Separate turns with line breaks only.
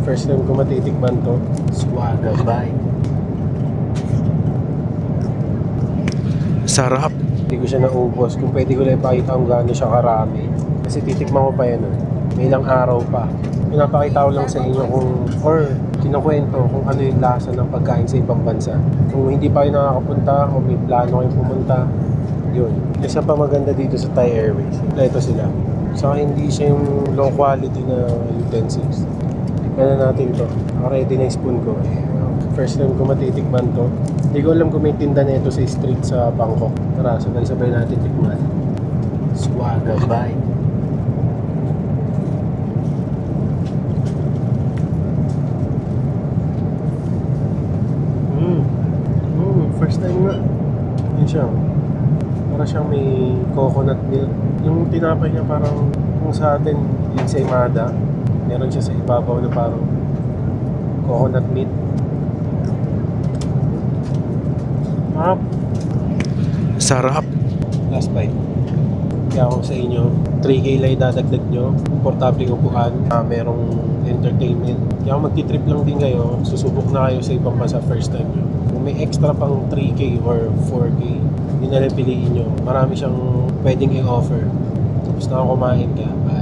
First time ko matitikman to. Swaga bite. Sarap. Hindi ko siya naubos. Kung pwede ko lang ipakita kung gaano siya karami. Kasi titikman ko pa yan. May ilang araw pa. Pinapakita ko lang sa inyo or kinukwento kung ano yung lasa ng pagkain sa ibang bansa. Kung hindi pa kayo nakakapunta o may plano kayong pumunta, yun. Isa pa maganda dito sa Thai Airways. Ito sila. Saka hindi siya yung low quality na utensils. Tikman na natin to. Ready na yung spoon ko. First time ko matitikman to. Hindi ko alam kung may tinda na ito sa street sa Bangkok. Tara, sabay-sabay natin tikman. Swaga bite. First time nga. Yun siya. Para siyang may coconut milk. Yung tinapay niya parang kung sa atin yung ensaymada. Meron siya sa ibabaw na parang coconut meat. Sarap. Last bite. Kaya ako sa inyo, 3K lang dadagdag nyo. Komportable upuan. Merong entertainment. Kaya kung magti-trip lang din kayo, susubok na kayo sa ibang bansa first time nyo. Kung may extra pang 3K or 4K, yun na lang piliin nyo. Marami siyang pwedeng i-offer. Tapos na kumain ka. Bye.